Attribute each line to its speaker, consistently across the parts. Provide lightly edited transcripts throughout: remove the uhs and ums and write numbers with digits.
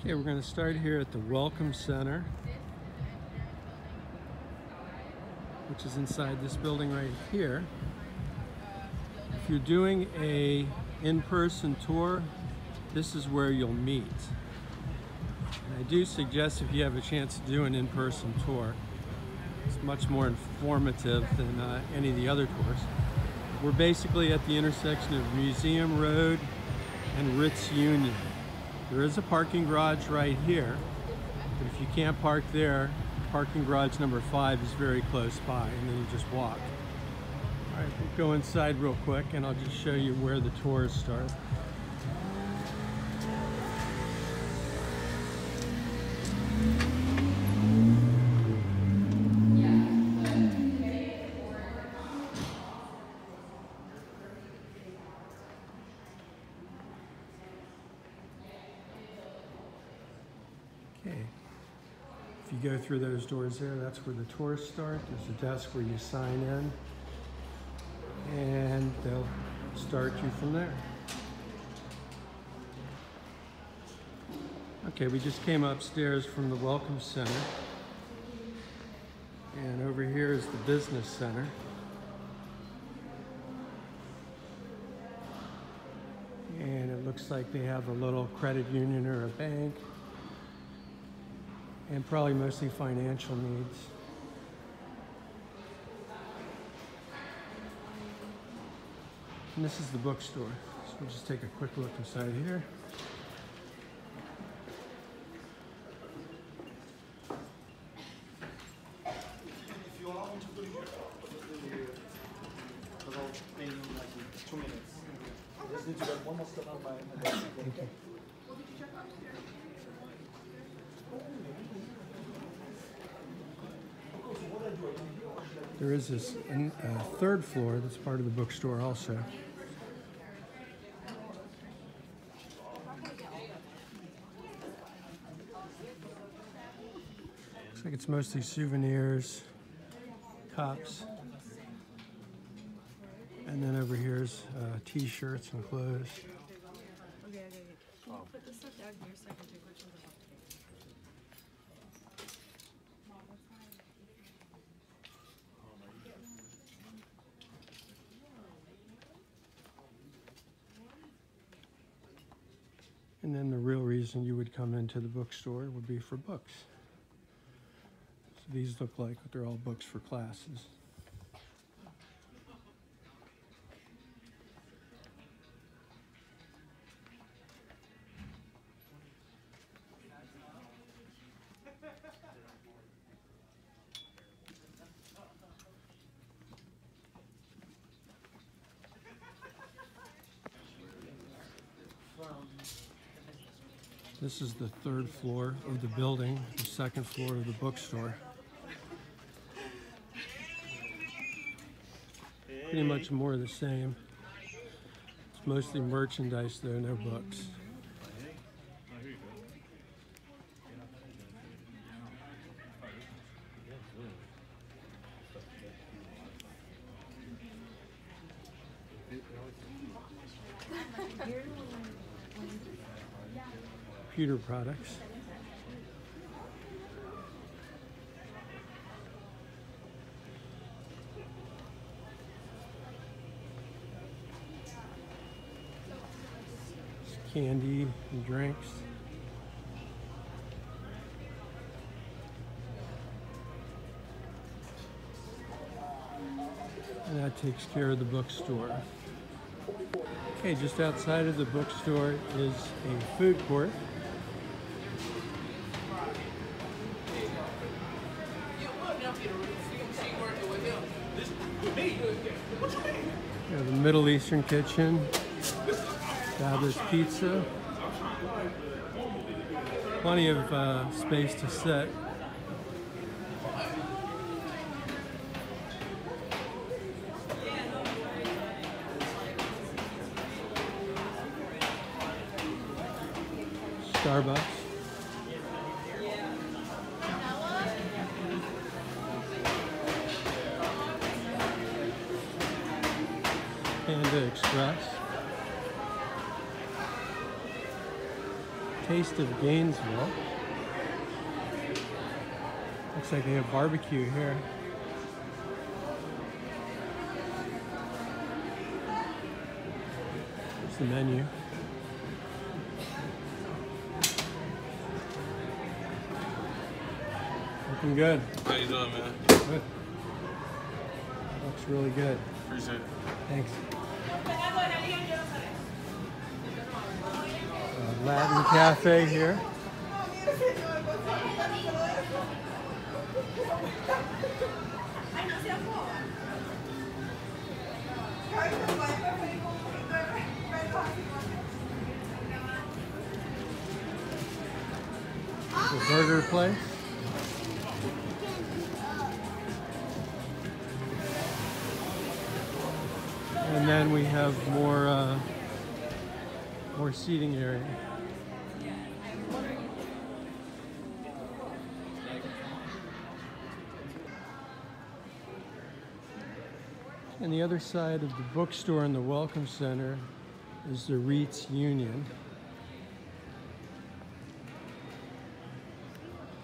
Speaker 1: Okay, we're going to start here at the Welcome Center, which is inside this building right here. If you're doing a in-person tour, this is where you'll meet. And I do suggest if you have a chance to do an in-person tour, it's much more informative than any of the other tours. We're basically at the intersection of Museum Road and Ritz Union. There is a parking garage right here, but if you can't park there, parking garage number 5 is very close by, and then you just walk. All right, we'll go inside real quick and I'll just show you where the tours start. Okay, if you go through those doors there, that's where the tours start. There's a desk where you sign in, and they'll start you from there. Okay, we just came upstairs from the Welcome Center, and over here is the Business Center. And it looks like they have a little credit union or a bank, and probably mostly financial needs. And this is the bookstore. So we'll just take a quick look inside here.
Speaker 2: If you allow me to put it here, about maybe like 2 minutes. I just need to get one more step on my desk.
Speaker 1: Thank you. There is this third floor that's part of the bookstore also. Looks like it's mostly souvenirs, cups, and then over here's t-shirts and clothes.
Speaker 3: Okay. Can you put this stuff down here so I can take pictures of it?
Speaker 1: And then the real reason you would come into the bookstore would be for books. So these look like they're all books for classes. This is the third floor of the building, the second floor of the bookstore. Pretty much more of the same. It's mostly merchandise though, no books. Computer products. Candy and drinks. And that takes care of the bookstore. Okay, just outside of the bookstore is a food court. You have the Middle Eastern kitchen, Baba's Pizza, plenty of space to sit. Starbucks. Panda Express. Taste of Gainesville. Looks like they have barbecue here. Here's the menu. Looking good.
Speaker 4: How you doing, man?
Speaker 1: Good. Looks really good.
Speaker 4: Appreciate it.
Speaker 1: Thanks. Latin cafe here. The burger place. And then we have more seating area. And the other side of the bookstore and the Welcome Center is the REITs Union.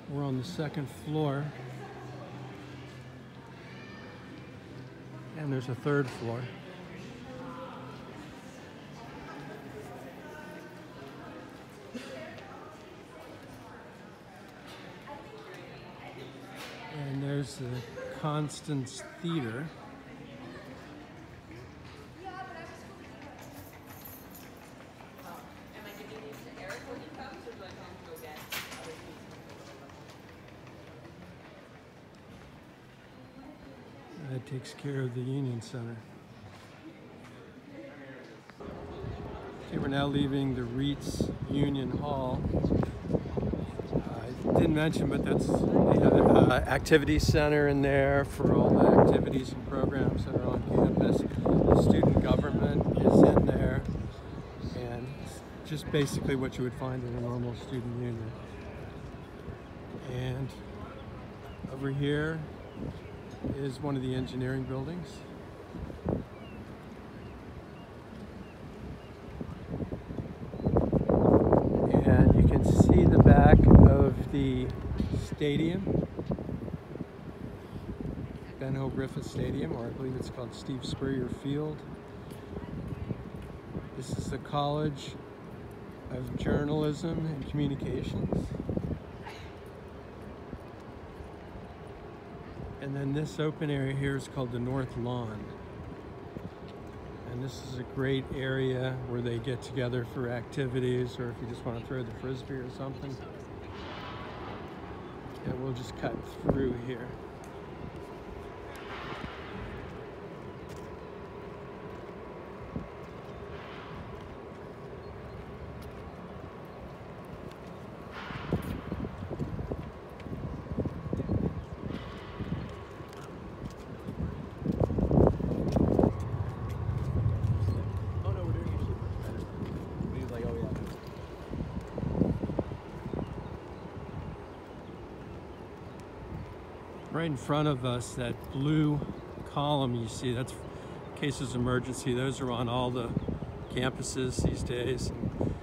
Speaker 1: We're on the second floor. And there's a third floor. And there's the Constance Theater. That takes care of the Union Center. Okay, we're now leaving the REITs Union Hall. I didn't mention, but they have an activity center in there for all the activities and programs that are on campus. The student government is in there, and it's just basically what you would find in a normal student union. And over here is one of the engineering buildings. And you can see the back of the stadium, Ben Ho Griffith Stadium, or I believe it's called Steve Spurrier Field. This is the College of Journalism and Communications. And then this open area here is called the North Lawn. And this is a great area where they get together for activities, or if you just want to throw the frisbee or something. And we'll just cut through here. Right in front of us, that blue column you see, that's cases of emergency. Those are on all the campuses these days. And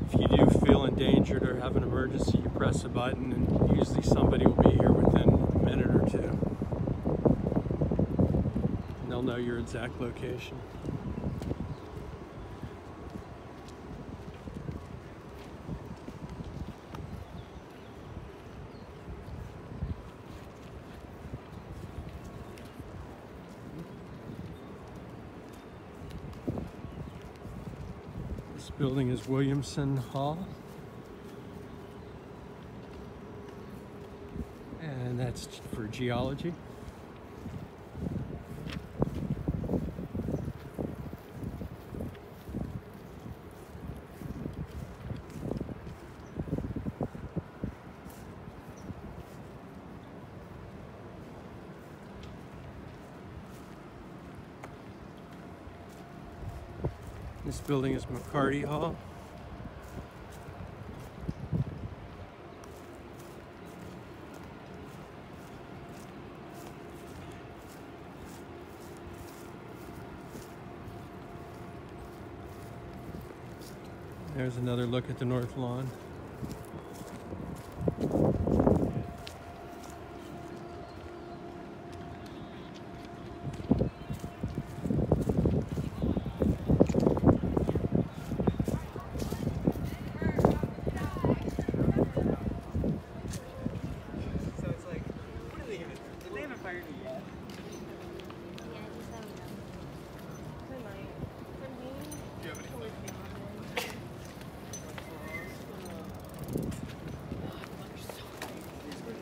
Speaker 1: if you do feel endangered or have an emergency, you press a button and usually somebody will be here within a minute or two. And they'll know your exact location. This building is Williamson Hall, and that's for geology. This building is McCarty Hall. there's another look at the north lawn.
Speaker 4: So it's like, what are they even? They haven't fired me yet.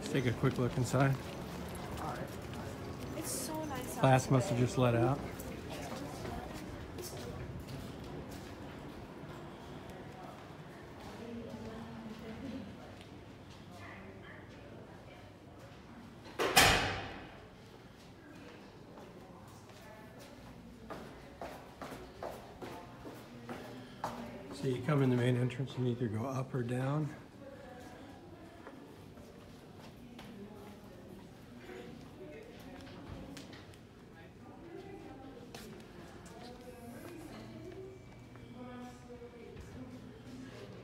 Speaker 1: Let's take a quick look inside.
Speaker 3: It's so nice.
Speaker 1: Class must have just let out. So you come in the main entrance and either go up or down.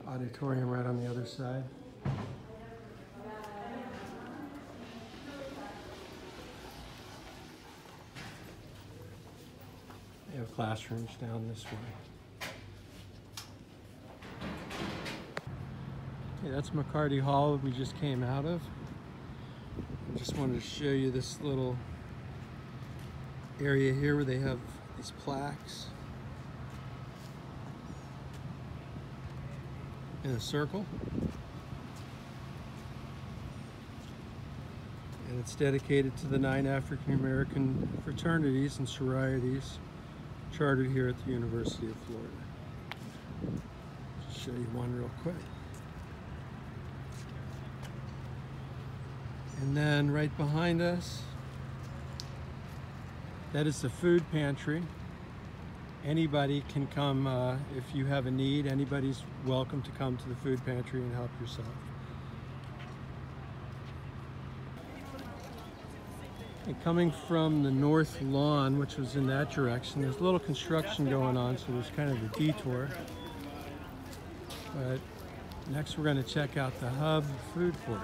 Speaker 1: Auditorium right on the other side. They have classrooms down this way. Okay, that's McCarty Hall that we just came out of. I just wanted to show you this little area here where they have these plaques in a circle. And it's dedicated to the 9 African American fraternities and sororities chartered here at the University of Florida. Just show you one real quick. And then right behind us, that is the food pantry. Anybody can come, if you have a need, anybody's welcome to come to the food pantry and help yourself. And coming from the north lawn, which was in that direction, there's a little construction going on, so there's kind of a detour. But next we're going to check out the Hub Food Court.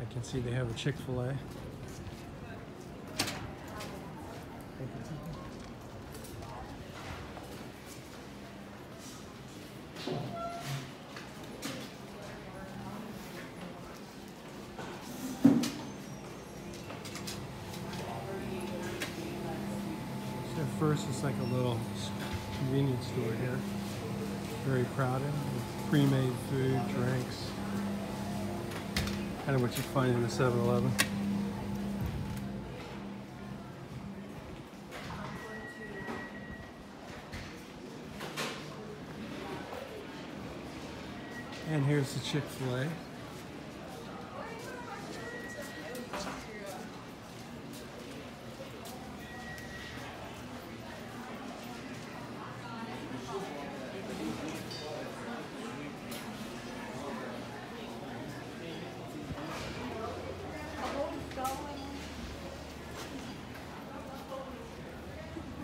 Speaker 1: I can see they have a Chick-fil-A. So first it's like a little convenience store here. Very crowded with pre-made food, drinks. Kind of what you find in the 7-Eleven. And here's the Chick-fil-A.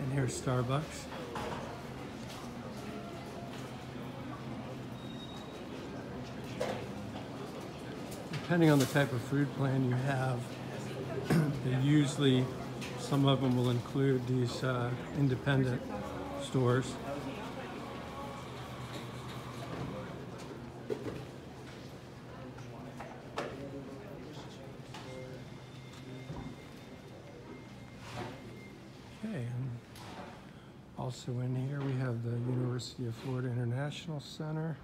Speaker 1: And here's Starbucks. Depending on the type of food plan you have, they usually, some of them will include these independent stores. Okay, and also in here we have the University of Florida International Center.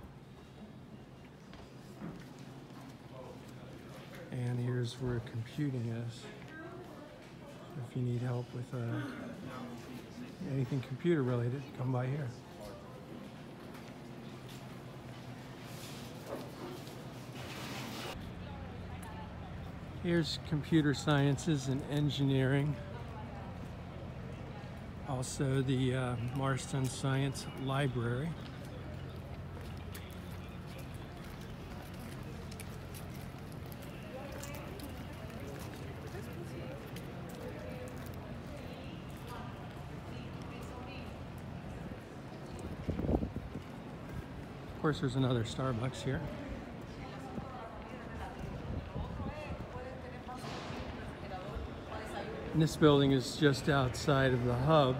Speaker 1: And here's where computing is. So if you need help with anything computer related, come by here. Here's computer sciences and engineering. Also the Marston Science Library. course, there's another Starbucks here. And this building is just outside of the hub.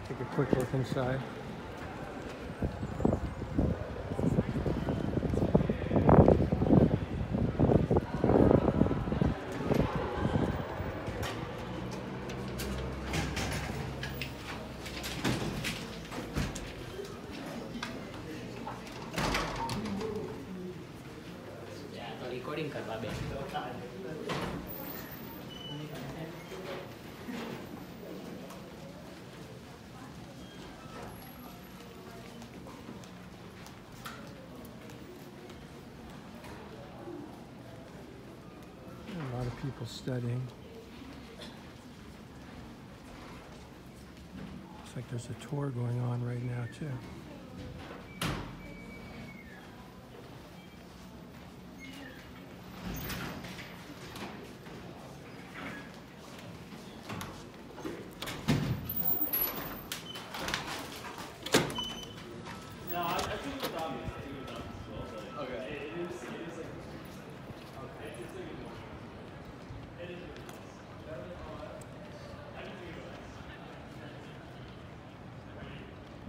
Speaker 1: Take a quick look inside.
Speaker 4: Recording કરવા બે.
Speaker 1: A lot of people studying. Looks like there's a tour going on right now too.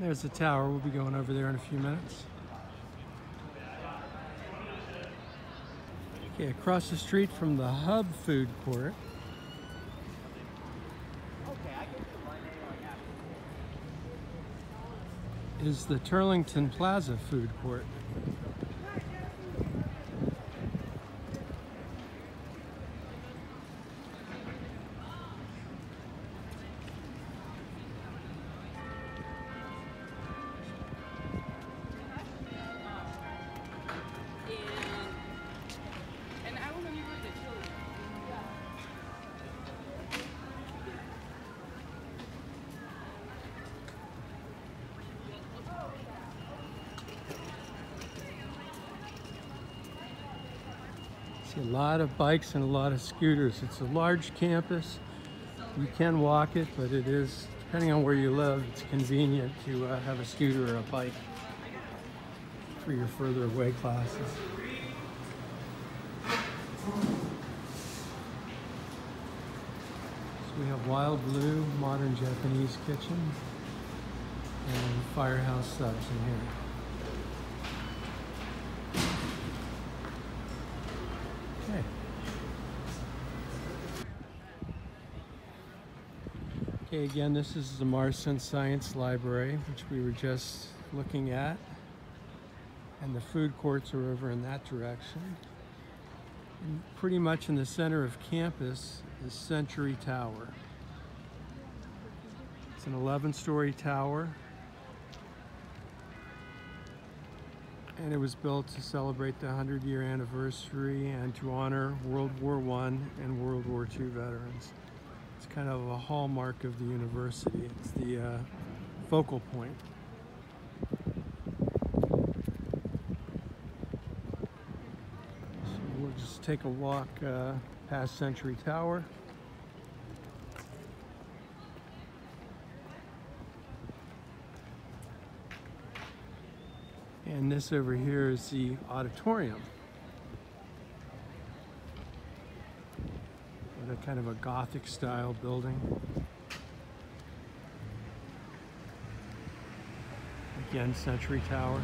Speaker 1: There's the tower. We'll be going over there in a few minutes. Okay, across the street from the Hub Food Court is the Turlington Plaza Food Court. See a lot of bikes and a lot of scooters. It's a large campus. You can walk it, but it is, depending on where you live, it's convenient to have a scooter or a bike for your further away classes. So we have Wild Blue, modern Japanese kitchen, and Firehouse Subs in here. Okay. Okay, again, this is the Marston Science Library, which we were just looking at. And the food courts are over in that direction. And pretty much in the center of campus is Century Tower. It's an 11-story tower. And it was built to celebrate the 100-year anniversary and to honor World War I and World War II veterans. It's kind of a hallmark of the university. It's the focal point. So we'll just take a walk past Century Tower. And this over here is the auditorium. With a kind of a Gothic style building. Again, Century Tower.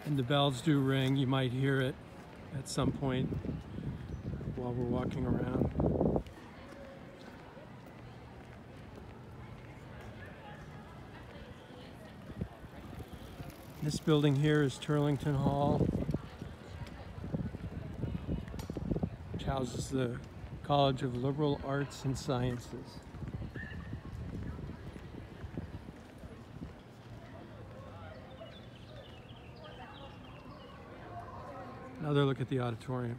Speaker 1: And the bells do ring. You might hear it at some point while we're walking around. This building here is Turlington Hall, which houses the College of Liberal Arts and Sciences. Another look at the auditorium.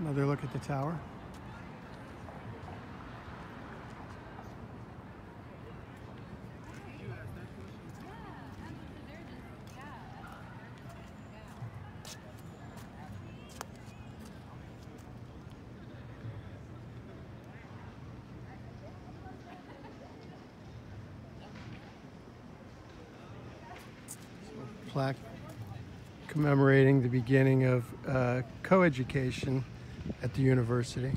Speaker 1: Another look at the tower. Plaque commemorating the beginning of coeducation at the university.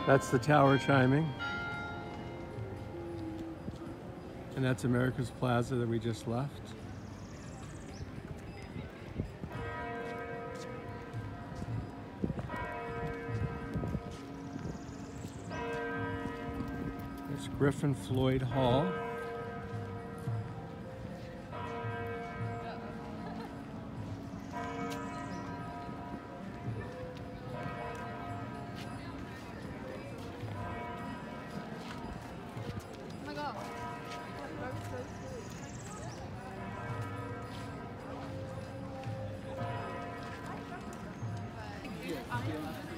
Speaker 1: That's the tower chiming. And that's America's Plaza that we just left. There's Griffin Floyd Hall.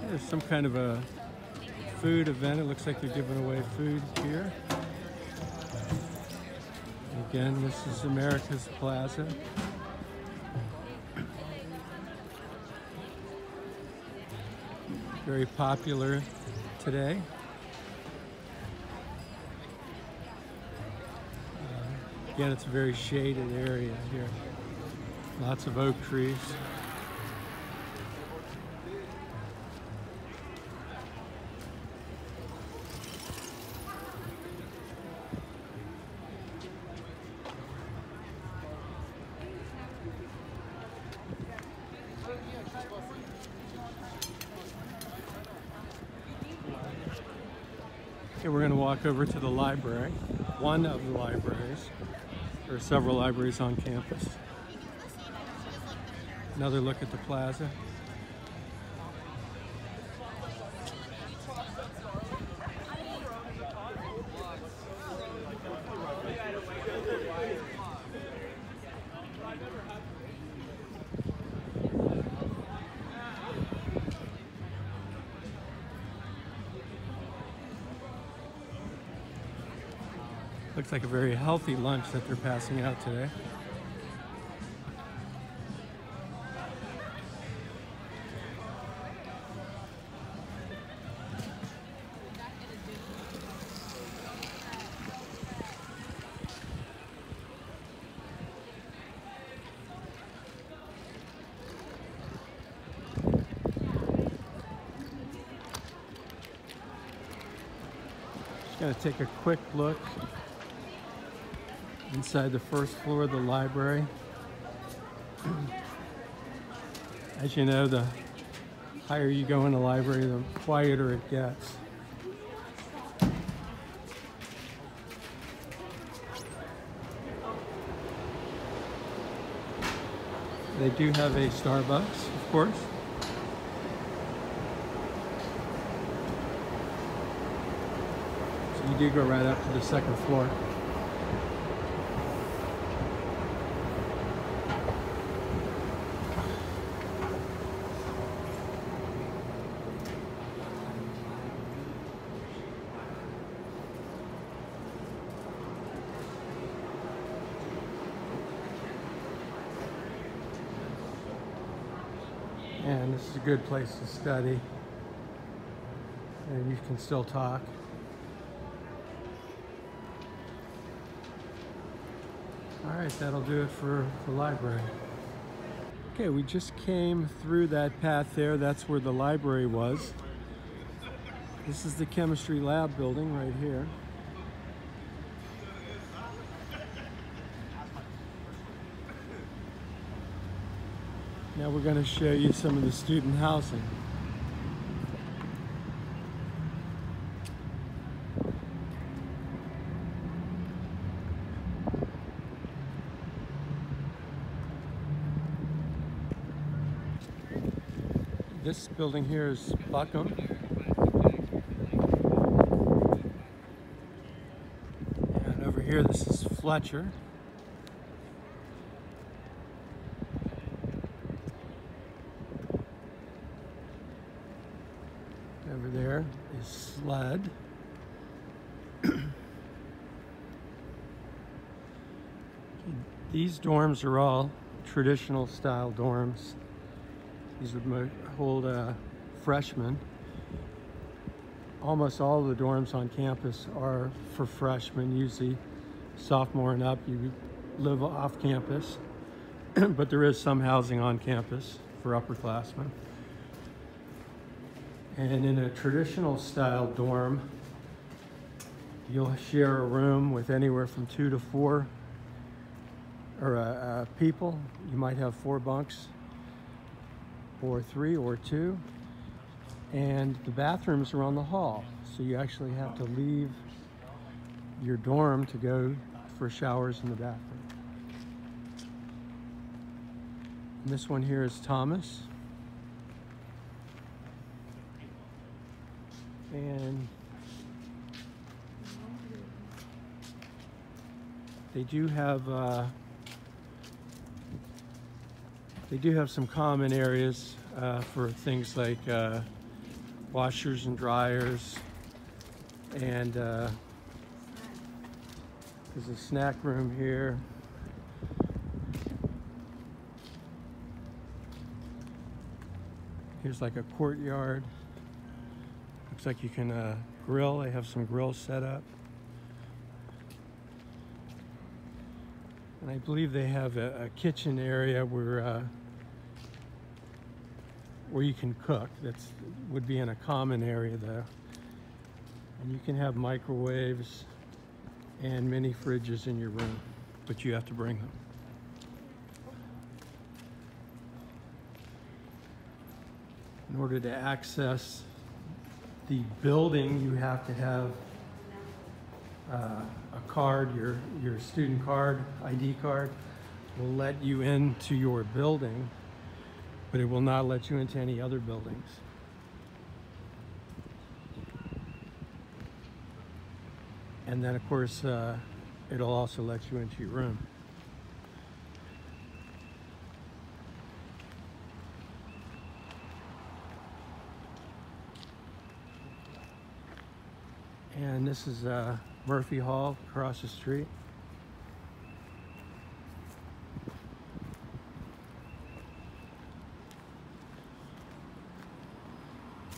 Speaker 1: There's some kind of a food event. It looks like they're giving away food here. Again, this is America's Plaza. Very popular today. Again, it's a very shaded area here. Lots of oak trees. Okay, we're going to walk over to the library, one of the libraries. There are several libraries on campus. Another look at the plaza. Looks like a very healthy lunch that they're passing out today. Just gonna take a quick look inside the first floor of the library. As you know, the higher you go in the library, the quieter it gets. They do have a Starbucks, of course. So you do go right up to the second floor. And this is a good place to study. And you can still talk. All right, that'll do it for the library. Okay, we just came through that path there. That's where the library was. This is the chemistry lab building right here. Now we're going to show you some of the student housing. This building here is Buckham. And over here, this is Fletcher. Over there is Sled. These dorms are all traditional style dorms. These would hold freshmen. Almost all the dorms on campus are for freshmen, usually sophomore and up. You live off campus, but there is some housing on campus for upperclassmen. And in a traditional style dorm, you'll share a room with anywhere from 2 to 4 people. You might have 4 bunks, or 3 or 2, and the bathrooms are on the hall, so you actually have to leave your dorm to go for showers in the bathroom. And this one here is Thomas, and they do have some common areas for things like washers and dryers, and there's a snack room here. Here's like a courtyard. Looks like you can grill. They have some grills set up. And I believe they have a kitchen area where you can cook. That would be in a common area though. And you can have microwaves and mini fridges in your room, but you have to bring them. In order to access the building, you have to have a card, your student card, ID card, will let you into your building, but it will not let you into any other buildings. And then of course, it'll also let you into your room. And this is Murphy Hall across the street.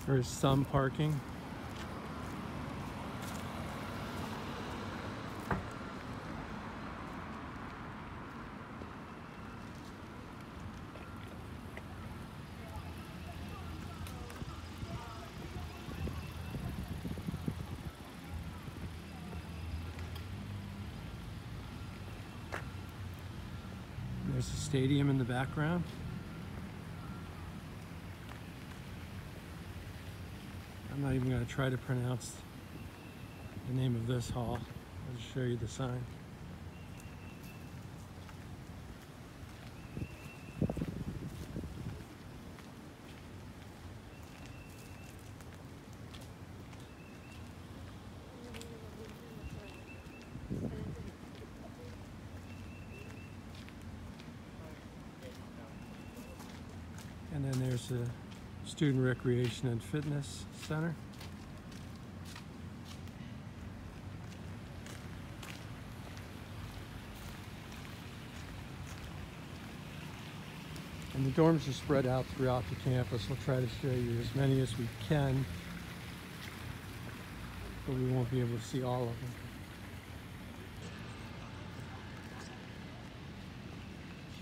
Speaker 1: There's some parking. There's a stadium in the background. I'm not even going to try to pronounce the name of this hall. I'll just show you the sign. And then there's the Student Recreation and Fitness Center. And the dorms are spread out throughout the campus. We'll try to show you as many as we can, but we won't be able to see all of them.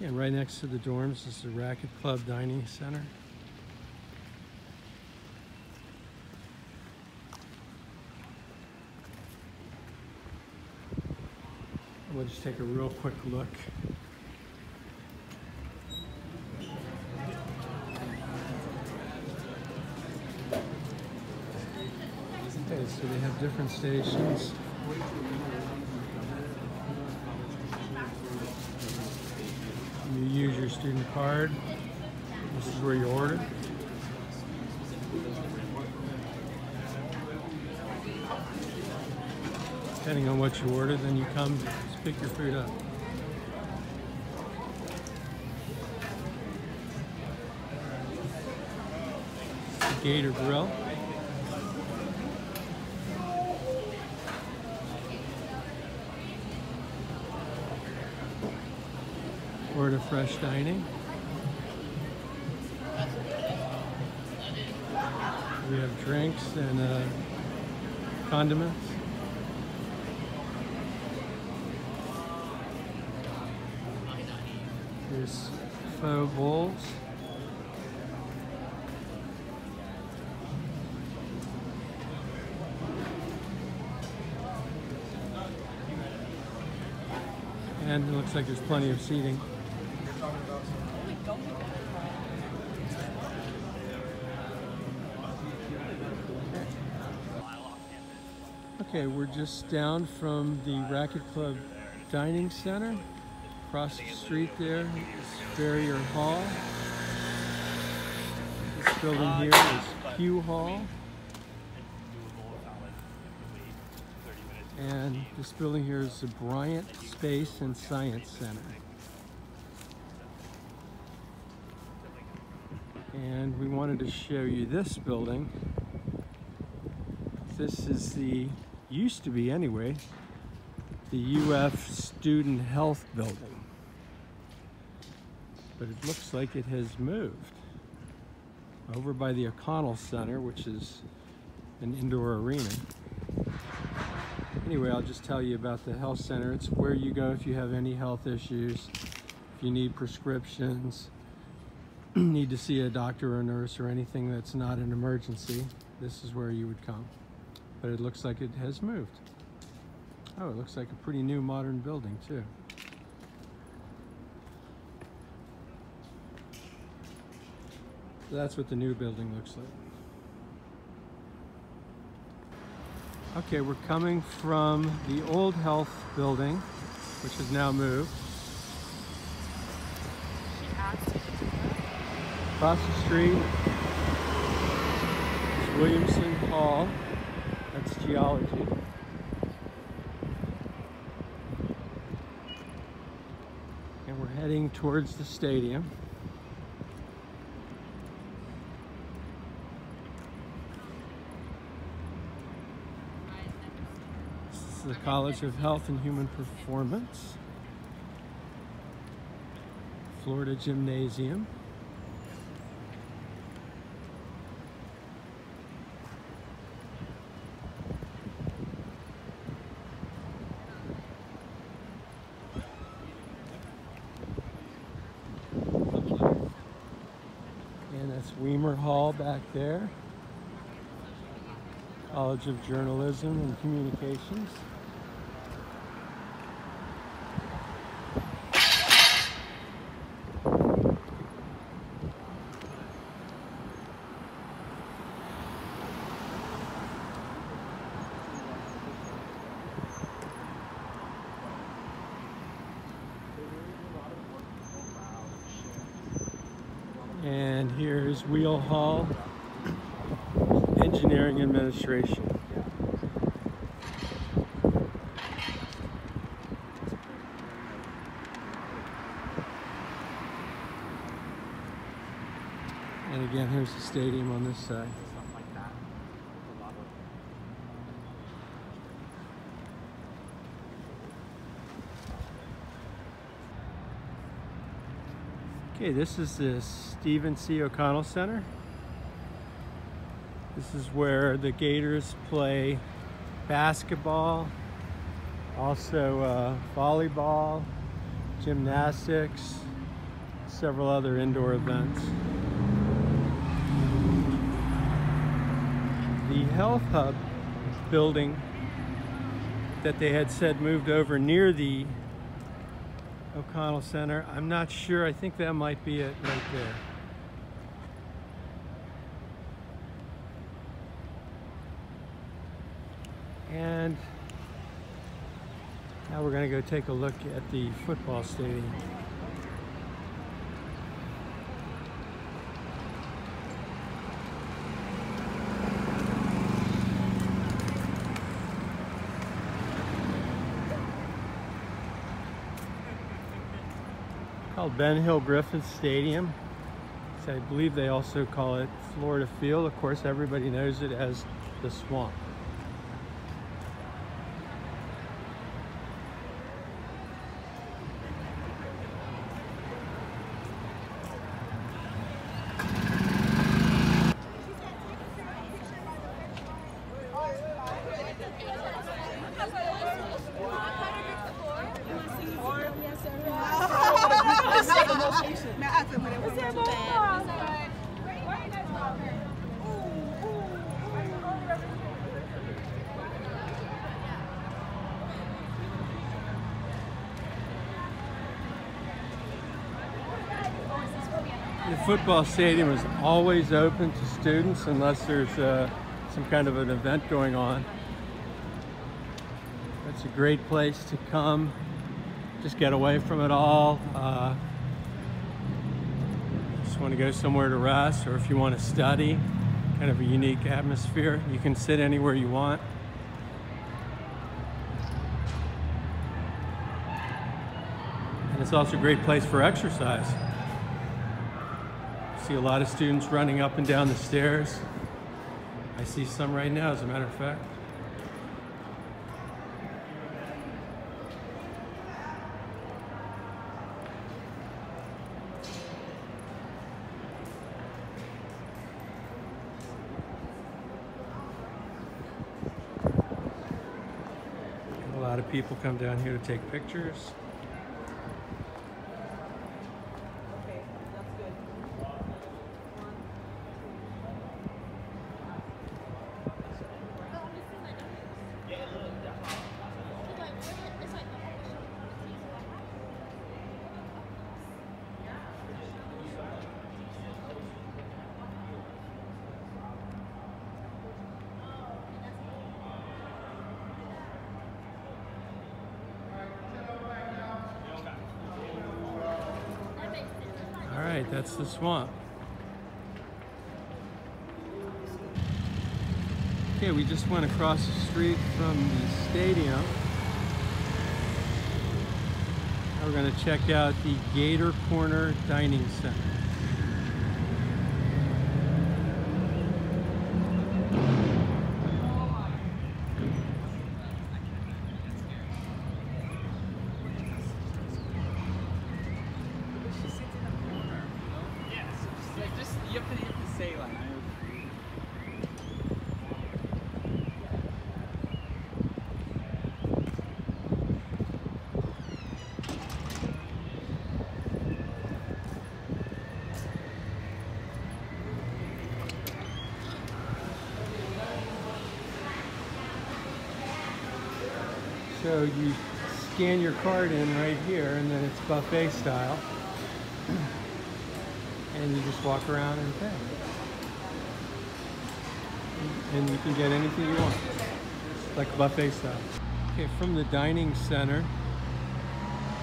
Speaker 1: And right next to the dorms is the Racquet Club Dining Center. We'll just take a real quick look. Okay, so they have different stations. You use your student card. This is where you order. Depending on what you order, then you come to pick your food up. The Gator Grill. Florida Fresh Dining. We have drinks and condiments. Here's faux bowls. And it looks like there's plenty of seating. Okay, we're just down from the Racquet Club Dining Center. Across the street there is Farrier Hall. This building here is Q Hall. And this building here is the Bryant Space and Science Center. And we wanted to show you this building. This is the, used to be anyway, the UF Student Health Building. But it looks like it has moved over by the O'Connell Center, which is an indoor arena. Anyway, I'll just tell you about the health center. It's where you go if you have any health issues, if you need prescriptions, need to see a doctor or a nurse or anything that's not an emergency. This is where you would come. But it looks like it has moved. Oh, it looks like a pretty new modern building too. So that's what the new building looks like. Okay, we're coming from the old health building, which has now moved. Across the street is Williamson Hall. That's geology. And we're heading towards the stadium. The College of Health and Human Performance, Florida Gymnasium. And that's Weimer Hall back there, College of Journalism and Communications. And here's Wheel Hall, Engineering Administration. And again, here's the stadium on this side. Okay, this is the Stephen C. O'Connell Center. This is where the Gators play basketball, also volleyball, gymnastics, several other indoor events. The Health Hub building that they had said moved over near the O'Connell Center, I'm not sure. I think that might be it right there. And now we're going to go take a look at the football stadium. called Ben Hill Griffith Stadium. So I believe they also call it Florida Field. Of course, everybody knows it as the Swamp. The football stadium is always open to students unless there's some kind of an event going on. It's a great place to come, just get away from it all. Just want to go somewhere to rest, or if you want to study, kind of a unique atmosphere. You can sit anywhere you want. And it's also a great place for exercise. See a lot of students running up and down the stairs. I see some right now, as a matter of fact. A lot of people come down here to take pictures. All right, that's the Swamp. Okay, we just went across the street from the stadium. Now we're going to check out the Gator Corner Dining Center.
Speaker 4: You have to say like.
Speaker 1: So you scan your card in right here, and then it's buffet style. And you just walk around and pay. And you can get anything you want, like buffet style. Okay, from the dining center,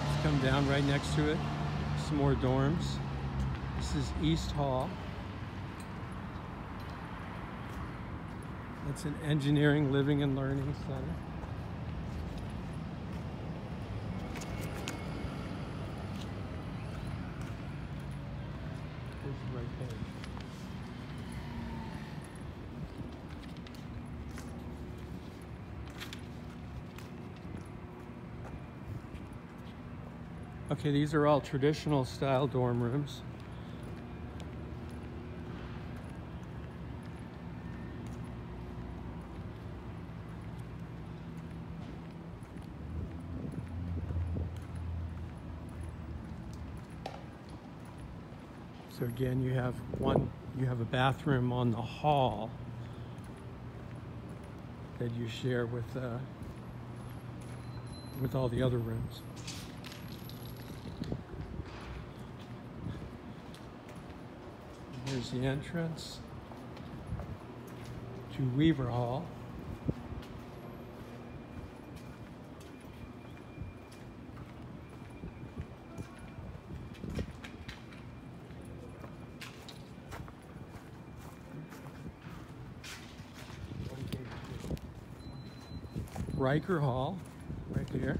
Speaker 1: just come down right next to it, some more dorms. This is East Hall. It's an engineering, living, and learning center. Right there. Okay, these are all traditional style dorm rooms. So again, you have a bathroom on the hall that you share with all the other rooms. Here's the entrance to Weaver Hall. Riker Hall, right here.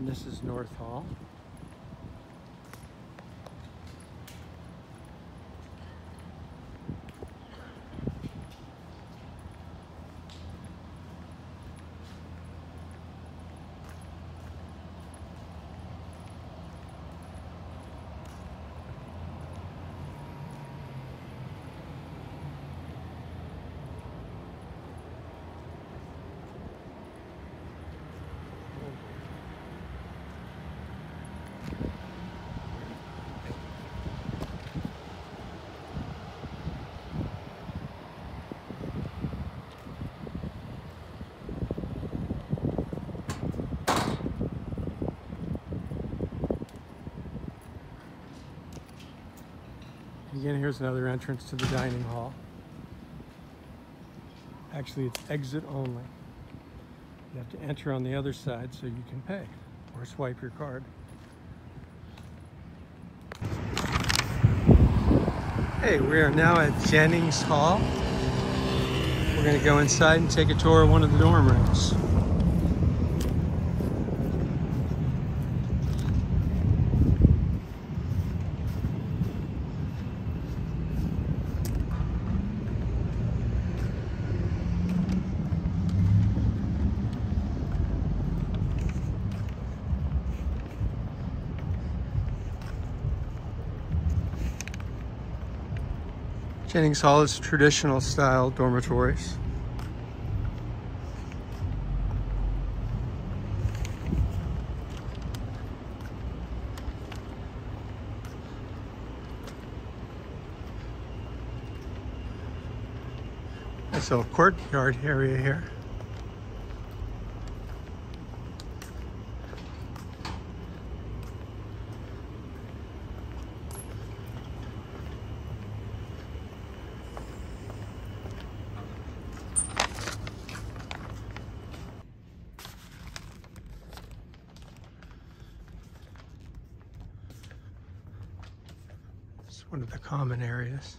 Speaker 1: And this is North Hall. Again, here's another entrance to the dining hall. Actually, it's exit only. You have to enter on the other side so you can pay or swipe your card. Hey, we are now at Jennings Hall. We're going to go inside and take a tour of one of the dorm rooms. Jennings Hall is traditional style dormitories. Nice little courtyard area here. One of the common areas.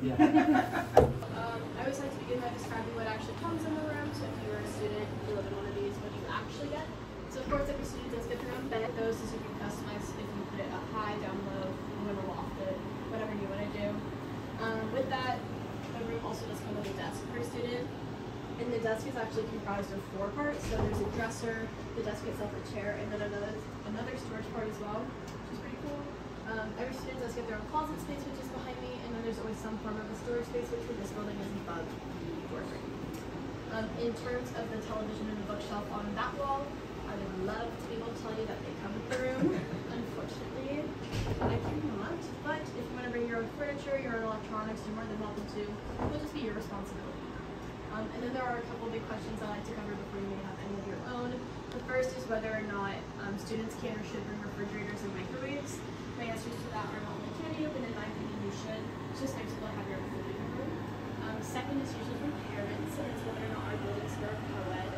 Speaker 3: I always like to begin by describing what actually comes in the room. So if you were a student, you live in one of these, what do you actually get? So of course, every student does get their own bed. Those is you can customize if you put it up high, down low, you want to loft it, whatever you want to do. With that, the room also does come with a desk per student. And the desk is actually comprised of 4 parts. So there's a dresser, the desk itself, a chair, and then another storage part as well, which is pretty cool. Every student does get their own closet space, which is behind me, and then there's always some form of a storage space, which for this building is above the doorway. In terms of the television and the bookshelf on that wall, I would love to be able to tell you that they come with the room. Unfortunately, I cannot, but if you want to bring your own furniture, your own electronics, you're more than welcome to. It'll just be your responsibility. And then there are a couple big questions I like to cover before you may have any of your own. The first is whether or not students can or should bring refrigerators and microwaves. My answers to that are not only can you, but in my opinion you should. It's just nice to have your own food in your room. Second is usually from parents, and it's whether or not our buildings are co-ed.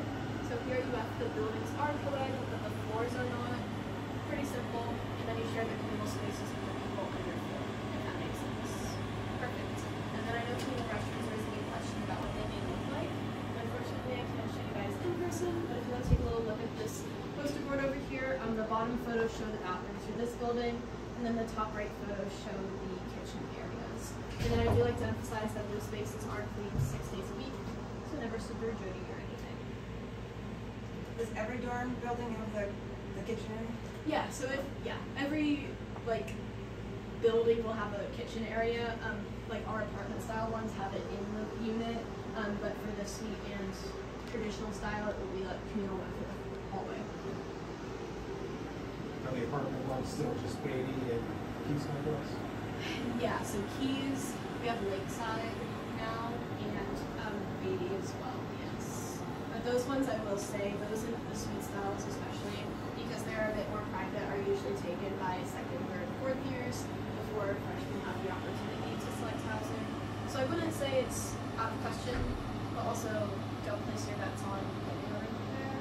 Speaker 3: So here at UF, the buildings are co-ed, but the floors are not. Pretty simple. And then you share the communal spaces with the people on your floor, if that makes sense. Perfect. And then I know communal restrooms are a question about what they may look like. Unfortunately, I can't show you guys in person, but if you want to take a little look at this poster board over here, the bottom photos show the bathrooms for this building, and then the top right photos show the kitchen areas. And then I do like to emphasize that those spaces are cleaned 6 days a week, so never super dirty or anything.
Speaker 5: Does every dorm building have the kitchen area?
Speaker 3: Yeah, so every building will have a kitchen area. Like our apartment style ones have it in the unit, but for the suite and traditional style, it will be like communal one for the hallway.
Speaker 6: Are the apartment ones still just Beatty and Keys Hotels?
Speaker 3: Yeah, so Keys, we have Lakeside now, and Beatty as well, yes. But those ones, I will say, those in the suite styles especially, because they're a bit more private, are usually taken by second, third, fourth years before freshmen have the opportunity to select housing. So I wouldn't say it's out of question, but also don't place your bets on getting a room there.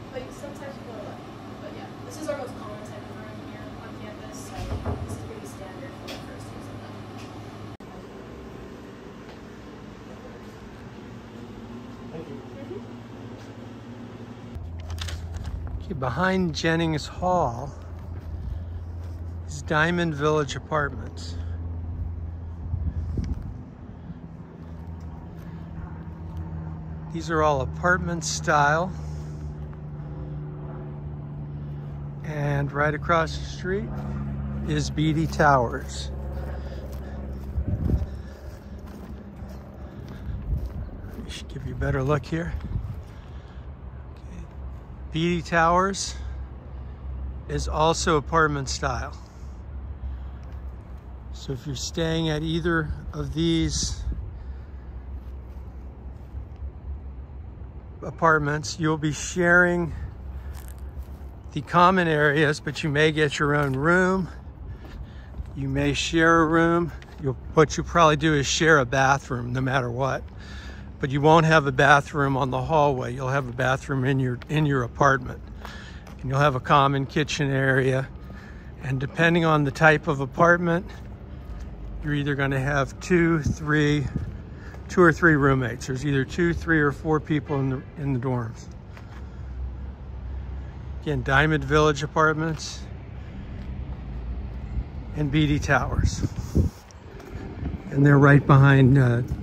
Speaker 3: But sometimes people are lucky. But yeah, this is our most common type of room here on campus, so this is pretty standard for the first use of them.
Speaker 2: Thank you.
Speaker 1: Okay, behind Jennings Hall is Diamond Village Apartments. These are all apartment style. And right across the street is Beatty Towers. I should give you a better look here. Okay. Beatty Towers is also apartment style. So if you're staying at either of these apartments, you'll be sharing the common areas, but you may get your own room. You may share a room. What you'll probably do is share a bathroom no matter what. But you won't have a bathroom on the hallway. You'll have a bathroom in your apartment. And you'll have a common kitchen area. And depending on the type of apartment, you're either going to have two or three roommates. There's either 2, 3, or 4 people in the dorms. Again, Diamond Village Apartments and Beatty Towers. And they're right behind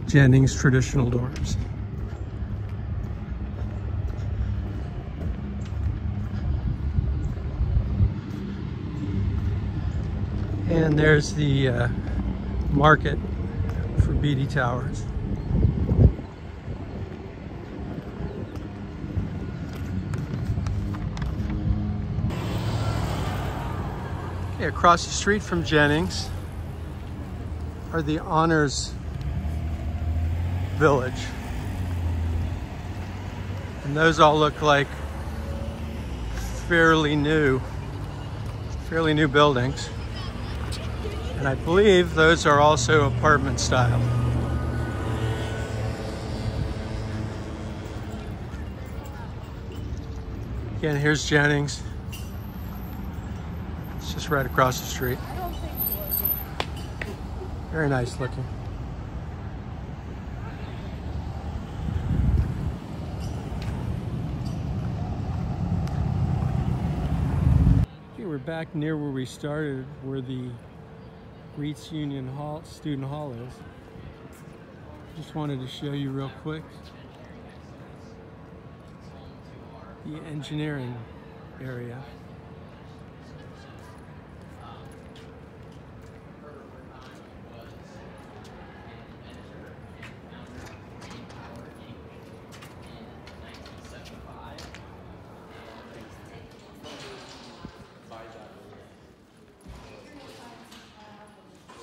Speaker 1: Jennings Traditional Dorms. And there's the market for Beatty Towers. Okay, across the street from Jennings are the Honors Village. And those all look like fairly new buildings. And I believe those are also apartment style. Again, here's Jennings. It's just right across the street. Very nice looking. Okay, we're back near where we started, where the Greets Union Hall, Student Hall is. Just wanted to show you real quick the engineering area.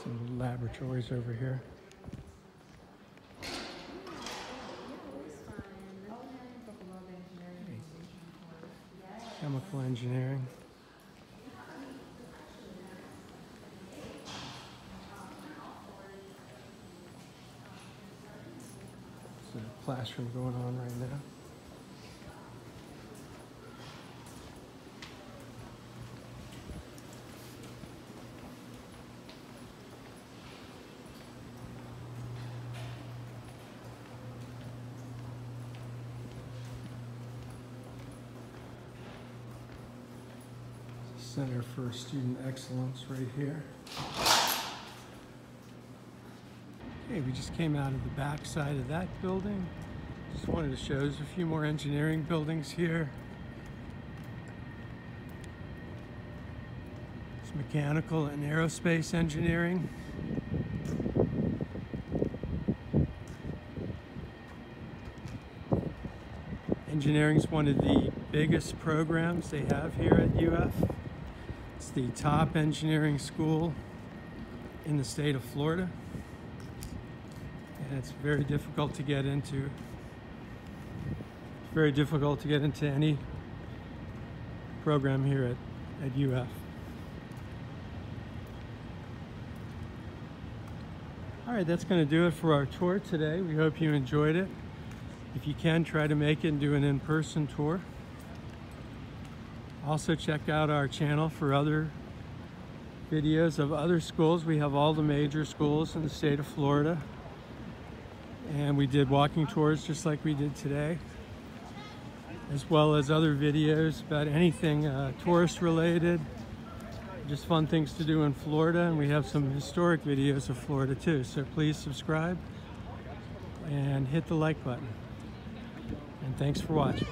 Speaker 1: Some laboratories over here. Chemical engineering. There's a classroom going on right now. Center for Student Excellence right here. Okay, we just came out of the back side of that building. Just wanted to show us a few more engineering buildings here. It's mechanical and aerospace engineering. Engineering is one of the biggest programs they have here at UF. It's the top engineering school in the state of Florida, and it's very difficult to get into. very difficult to get into any program here at UF. All right, that's going to do it for our tour today. We hope you enjoyed it. If you can, try to make it and do an in-person tour. Also check out our channel for other videos of other schools. We have all the major schools in the state of Florida. And we did walking tours just like we did today, as well as other videos about anything tourist related, just fun things to do in Florida. And we have some historic videos of Florida too. So please subscribe and hit the like button. And thanks for watching.